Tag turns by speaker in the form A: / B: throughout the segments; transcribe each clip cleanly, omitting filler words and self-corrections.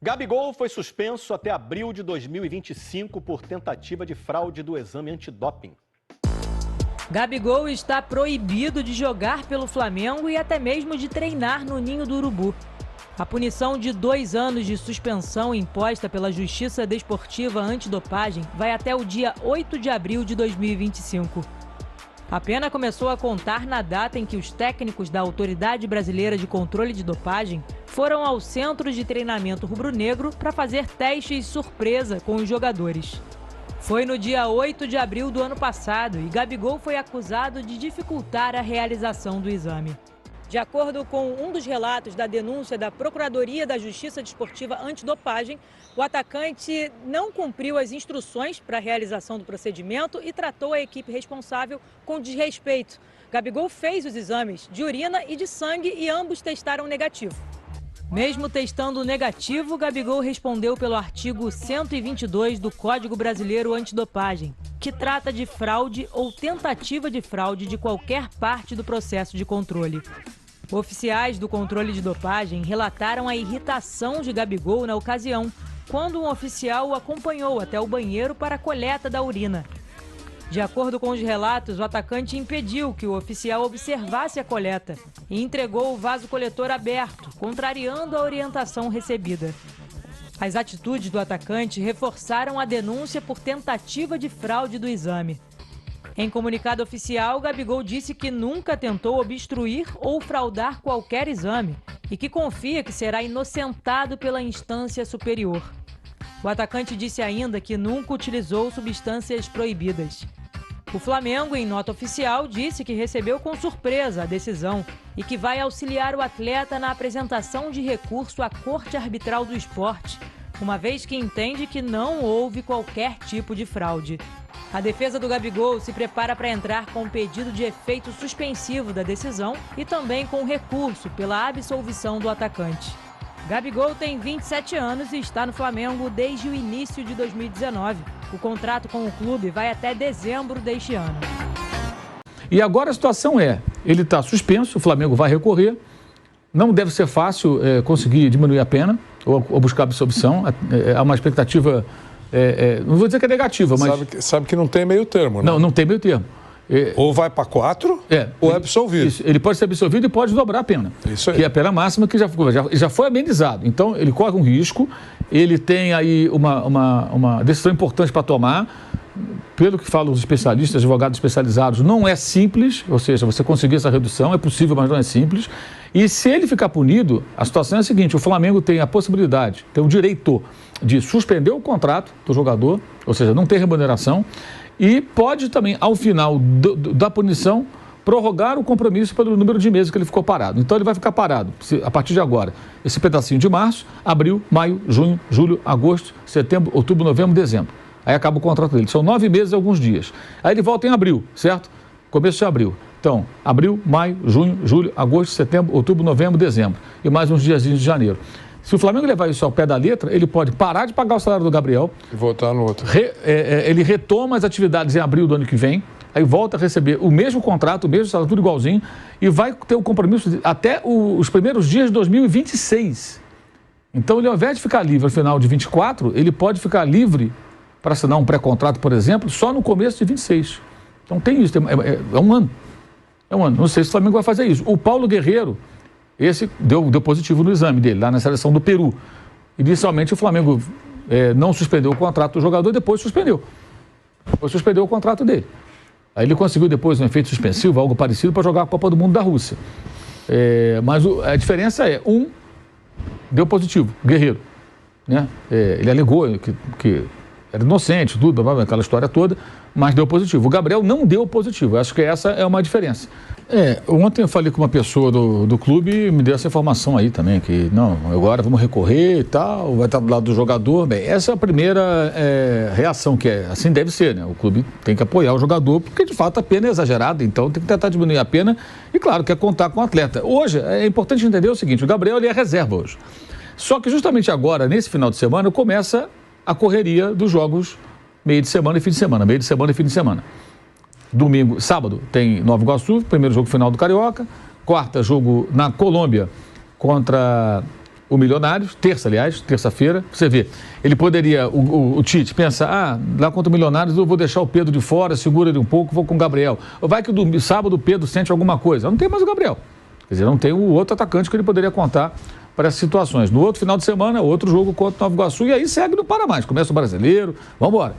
A: Gabigol foi suspenso até abril de 2025 por tentativa de fraude do exame antidoping.
B: Gabigol está proibido de jogar pelo Flamengo e até mesmo de treinar no Ninho do Urubu. A punição de 2 anos de suspensão imposta pela Justiça Desportiva Antidopagem vai até o dia 8 de abril de 2025. A pena começou a contar na data em que os técnicos da Autoridade Brasileira de Controle de Dopagem foram ao centro de treinamento rubro-negro para fazer testes surpresa com os jogadores. Foi no dia 8 de abril do ano passado e Gabigol foi acusado de dificultar a realização do exame. De acordo com um dos relatos da denúncia da Procuradoria da Justiça Desportiva Antidopagem, o atacante não cumpriu as instruções para a realização do procedimento e tratou a equipe responsável com desrespeito. Gabigol fez os exames de urina e de sangue e ambos testaram negativo. Mesmo testando negativo, Gabigol respondeu pelo artigo 122 do Código Brasileiro Antidopagem, que trata de fraude ou tentativa de fraude de qualquer parte do processo de controle. Oficiais do controle de dopagem relataram a irritação de Gabigol na ocasião, quando um oficial o acompanhou até o banheiro para a coleta da urina. De acordo com os relatos, o atacante impediu que o oficial observasse a coleta e entregou o vaso coletor aberto, contrariando a orientação recebida. As atitudes do atacante reforçaram a denúncia por tentativa de fraude do exame. Em comunicado oficial, Gabigol disse que nunca tentou obstruir ou fraudar qualquer exame e que confia que será inocentado pela instância superior. O atacante disse ainda que nunca utilizou substâncias proibidas. O Flamengo, em nota oficial, disse que recebeu com surpresa a decisão e que vai auxiliar o atleta na apresentação de recurso à Corte Arbitral do Esporte, uma vez que entende que não houve qualquer tipo de fraude. A defesa do Gabigol se prepara para entrar com pedido de efeito suspensivo da decisão e também com recurso pela absolvição do atacante. Gabigol tem 27 anos e está no Flamengo desde o início de 2019. O contrato com o clube vai até dezembro deste ano.
C: E agora a situação ele está suspenso, o Flamengo vai recorrer. Não deve ser fácil conseguir diminuir a pena ou buscar absolvição. Há uma expectativa... não vou dizer que é negativa, mas...
D: Sabe que não tem meio termo, né?
C: Não tem meio termo.
D: Ou vai para 4, ou é absolvido.
C: Isso, ele pode ser absolvido e pode dobrar a pena.
D: Isso aí.
C: Que é a pena máxima que já foi amenizado. Então, ele corre um risco, ele tem aí uma decisão importante para tomar. Pelo que falam os especialistas, advogados especializados, não é simples, ou seja, você conseguir essa redução, é possível, mas não é simples. E se ele ficar punido, a situação é a seguinte: o Flamengo tem a possibilidade, tem o direito de suspender o contrato do jogador, ou seja, não ter remuneração, e pode também, ao final da punição, prorrogar o compromisso pelo número de meses que ele ficou parado. Então ele vai ficar parado, a partir de agora, esse pedacinho de março, abril, maio, junho, julho, agosto, setembro, outubro, novembro, dezembro. Aí acaba o contrato dele. São 9 meses e alguns dias. Aí ele volta em abril, certo? Começo de abril. Então, abril, maio, junho, julho, agosto, setembro, outubro, novembro, dezembro. E mais uns diazinhos de janeiro. Se o Flamengo levar isso ao pé da letra, ele pode parar de pagar o salário do Gabriel.
D: E voltar no outro.
C: Ele retoma as atividades em abril do ano que vem. Aí volta a receber o mesmo contrato, o mesmo salário, tudo igualzinho. E vai ter o compromisso até os primeiros dias de 2026. Então, ele, ao invés de ficar livre no final de 24, ele pode ficar livre para assinar um pré-contrato, por exemplo, só no começo de 26. Então tem isso, é um ano. É um ano. Não sei se o Flamengo vai fazer isso. O Paulo Guerreiro, esse deu positivo no exame dele, lá na seleção do Peru. Inicialmente o Flamengo não suspendeu o contrato do jogador, depois suspendeu. Depois suspendeu o contrato dele. Aí ele conseguiu depois um efeito suspensivo, algo parecido, para jogar a Copa do Mundo da Rússia. Mas a diferença deu positivo, Guerreiro. Né? Ele alegou que era inocente, tudo, aquela história toda, mas deu positivo. O Gabriel não deu positivo. Acho que essa é uma diferença. Ontem eu falei com uma pessoa do clube e me deu essa informação aí também, que não, agora vamos recorrer e tal, vai estar do lado do jogador. Bem, essa é a primeira reação, que assim deve ser, né? O clube tem que apoiar o jogador, porque de fato a pena é exagerada, então tem que tentar diminuir a pena e, claro, quer contar com o atleta. Hoje, é importante entender o seguinte: o Gabriel ele é reserva hoje. Só que justamente agora, nesse final de semana, começa a correria dos jogos meio de semana e fim de semana, meio de semana e fim de semana. Domingo, sábado tem Nova Iguaçu, primeiro jogo final do Carioca. Quarta, jogo na Colômbia contra o Milionários, terça-feira, você vê. Ele poderia, o Tite, pensa, lá contra o Milionários eu vou deixar o Pedro de fora, segura ele um pouco, vou com o Gabriel. Ou vai que sábado o Pedro sente alguma coisa. Não tem mais o Gabriel. Quer dizer, não tem o outro atacante que ele poderia contar para essas situações. No outro final de semana, outro jogo contra o Nova Iguaçu, e aí segue no para mais. Começa o Brasileiro, vamos embora.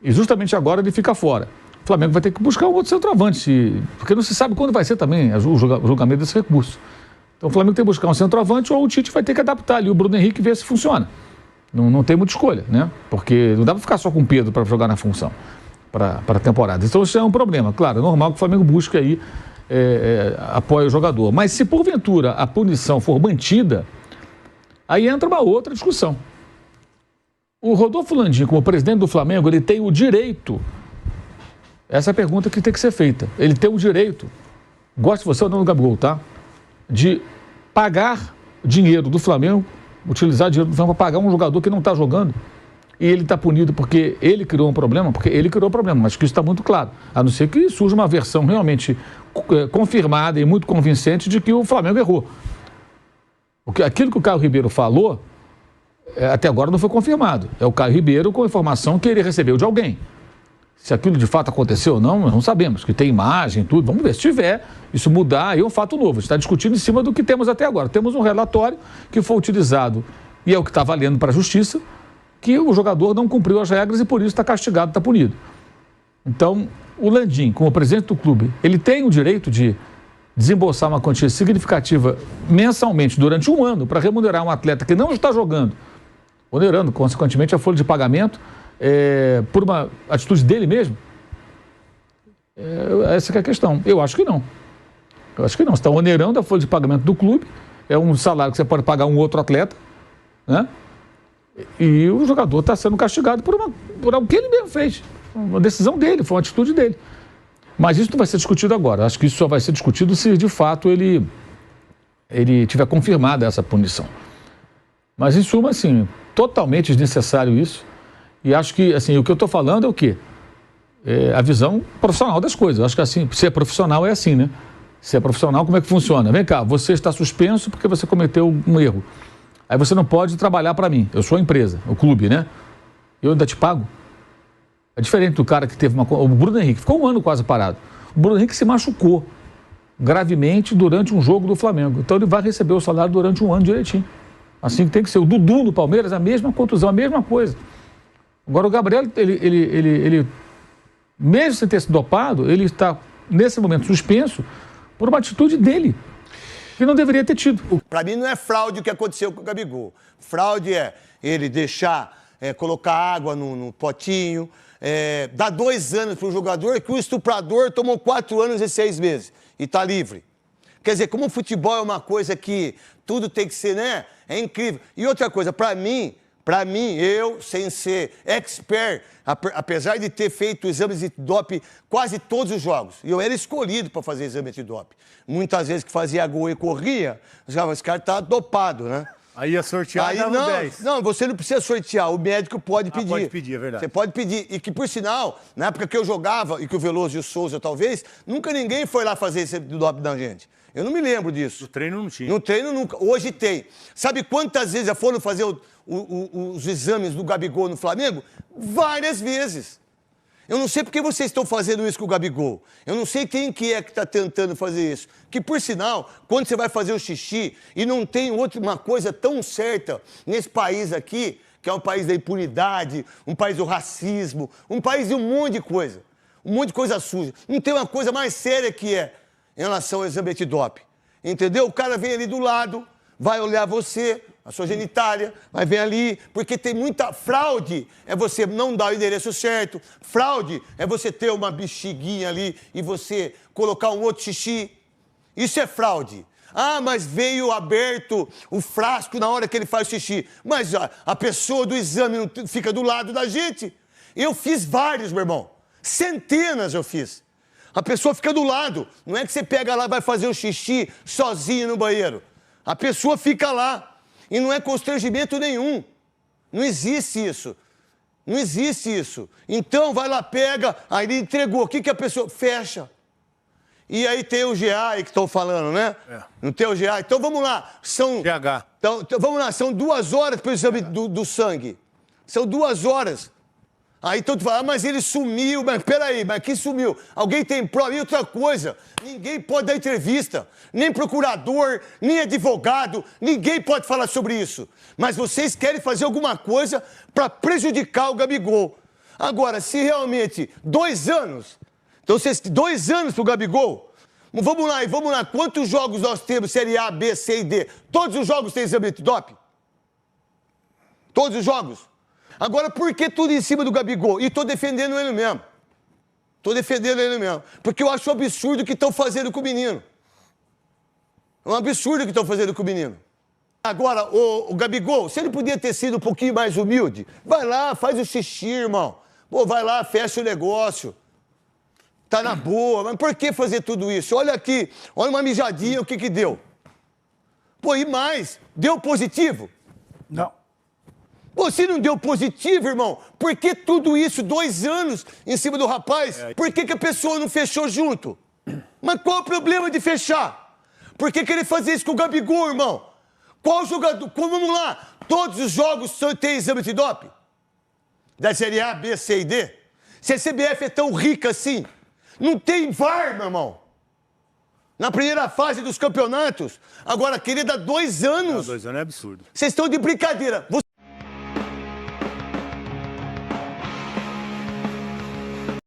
C: E justamente agora ele fica fora. O Flamengo vai ter que buscar um outro centroavante, porque não se sabe quando vai ser também o julgamento desse recurso. Então o Flamengo tem que buscar um centroavante ou o Tite vai ter que adaptar ali o Bruno Henrique e ver se funciona. Não tem muita escolha, né? Porque não dá para ficar só com o Pedro para jogar na função, para a temporada. Então isso é um problema. Claro, é normal que o Flamengo busque aí apoie o jogador. Mas se porventura a punição for mantida, aí entra uma outra discussão. O Rodolfo Landim, como presidente do Flamengo, ele tem o direito, essa é a pergunta que tem que ser feita, ele tem o direito, gosta você ou não do Gabigol, tá? De pagar dinheiro do Flamengo, utilizar dinheiro do Flamengo para pagar um jogador que não está jogando, e ele está punido porque ele criou um problema, mas que isso está muito claro, a não ser que surja uma versão realmente confirmada e muito convincente de que o Flamengo errou. Aquilo que o Caio Ribeiro falou, até agora não foi confirmado. É o Caio Ribeiro com a informação que ele recebeu de alguém. Se aquilo de fato aconteceu ou não, nós não sabemos, que tem imagem, tudo. Vamos ver, se tiver, isso mudar, aí é um fato novo. A gente está discutindo em cima do que temos até agora. Temos um relatório que foi utilizado, e é o que está valendo para a Justiça, que o jogador não cumpriu as regras e por isso está castigado, está punido. Então, o Landim, como presidente do clube, ele tem o direito de desembolsar uma quantia significativa mensalmente durante um ano para remunerar um atleta que não está jogando, onerando, consequentemente, a folha de pagamento por uma atitude dele mesmo? Essa que é a questão. Eu acho que não. Você está onerando a folha de pagamento do clube, é um salário que você pode pagar um outro atleta, né? E o jogador está sendo castigado por algo que ele mesmo fez. Uma decisão dele, foi uma atitude dele. Mas isso não vai ser discutido agora. Acho que isso só vai ser discutido se, de fato, ele tiver confirmada essa punição. Mas, em suma, assim, totalmente desnecessário isso. E acho que, assim, o que eu estou falando é o quê? É a visão profissional das coisas. Eu acho que, assim, se é profissional, é assim, né? Se é profissional, como é que funciona? Vem cá, você está suspenso porque você cometeu um erro. Aí você não pode trabalhar para mim. Eu sou a empresa, o clube, né? Eu ainda te pago. É diferente do cara que teve o Bruno Henrique ficou um ano quase parado. O Bruno Henrique se machucou gravemente durante um jogo do Flamengo. Então ele vai receber o salário durante um ano direitinho. Assim que tem que ser. O Dudu no Palmeiras, a mesma contusão, a mesma coisa. Agora o Gabriel, ele mesmo sem ter sido dopado, ele está nesse momento suspenso por uma atitude dele, que não deveria ter tido.
E: Para mim não é fraude o que aconteceu com o Gabigol. Fraude é ele colocar água no potinho, dar 2 anos para um jogador que o estuprador tomou 4 anos e 6 meses e está livre. Quer dizer, como o futebol é uma coisa que tudo tem que ser, né? É incrível. E outra coisa, para mim, eu, sem ser expert, apesar de ter feito exames de doping quase todos os jogos, e eu era escolhido para fazer exame de doping. Muitas vezes que fazia gol e corria, esse cara tá dopado, né?
F: Aí ia sortear e dava 10.
E: Não, você não precisa sortear, o médico pode pedir.
F: Pode pedir, é verdade.
E: Você pode pedir. E que, por sinal, na época que eu jogava, e que o Veloso e o Souza, talvez, nunca ninguém foi lá fazer esse doping da gente. Eu não me lembro disso.
F: No treino não tinha.
E: No treino nunca. Hoje tem. Sabe quantas vezes já foram fazer os exames do Gabigol no Flamengo? Várias vezes. Eu não sei por que vocês estão fazendo isso com o Gabigol. Eu não sei quem que está tentando fazer isso. Que, por sinal, quando você vai fazer o xixi e não tem uma coisa tão certa nesse país aqui, que é um país da impunidade, um país do racismo, um país de um monte de coisa. Um monte de coisa suja. Não tem uma coisa mais séria que é em relação ao exame antidoping. Entendeu? O cara vem ali do lado, vai olhar você, a sua genitália, vai vir ali, porque tem muita fraude, é você não dar o endereço certo, fraude é você ter uma bexiguinha ali e você colocar um outro xixi. Isso é fraude. Ah, mas veio aberto o frasco na hora que ele faz o xixi. Mas a pessoa do exame não fica do lado da gente. Eu fiz vários, meu irmão. Centenas eu fiz. A pessoa fica do lado. Não é que você pega lá e vai fazer o xixi sozinho no banheiro. A pessoa fica lá. E não é constrangimento nenhum. Não existe isso. Não existe isso. Então, vai lá, pega, aí ele entregou. O que a pessoa... Fecha. E aí tem o GA aí que estão falando, né? É. Não tem o GA? Então vamos lá. São...
F: GH.
E: Então, vamos lá, são 2 horas para o exame do sangue. São 2 horas. Aí todo mundo fala, mas ele sumiu. Mas peraí, mas quem sumiu? Alguém tem prova? E outra coisa, ninguém pode dar entrevista. Nem procurador, nem advogado, ninguém pode falar sobre isso. Mas vocês querem fazer alguma coisa para prejudicar o Gabigol. Agora, se realmente 2 anos... Então, 2 anos para o Gabigol... Vamos lá. Quantos jogos nós temos? Série A, B, C e D. Todos os jogos têm exame de doping? Todos os jogos? Agora, por que tudo em cima do Gabigol? E estou defendendo ele mesmo. Porque eu acho um absurdo o que estão fazendo com o menino. É um absurdo o que estão fazendo com o menino. Agora, o Gabigol, se ele podia ter sido um pouquinho mais humilde, vai lá, faz o xixi, irmão. Pô, vai lá, fecha o negócio. Tá na boa, mas por que fazer tudo isso? Olha aqui, olha uma mijadinha, o que deu? Pô, e mais? Deu positivo?
F: Não.
E: Pô, se não deu positivo, irmão, por que tudo isso, 2 anos em cima do rapaz? Por que a pessoa não fechou junto? Mas qual o problema de fechar? Por que ele fazia isso com o Gabigol, irmão? Qual jogador? Vamos lá, todos os jogos têm exame de doping? Da Série A, B, C e D? Se a CBF é tão rica assim... Não tem VAR, meu irmão. Na primeira fase dos campeonatos. Agora, querer dar 2 anos...
F: Não, 2 anos é absurdo.
E: Vocês estão de brincadeira.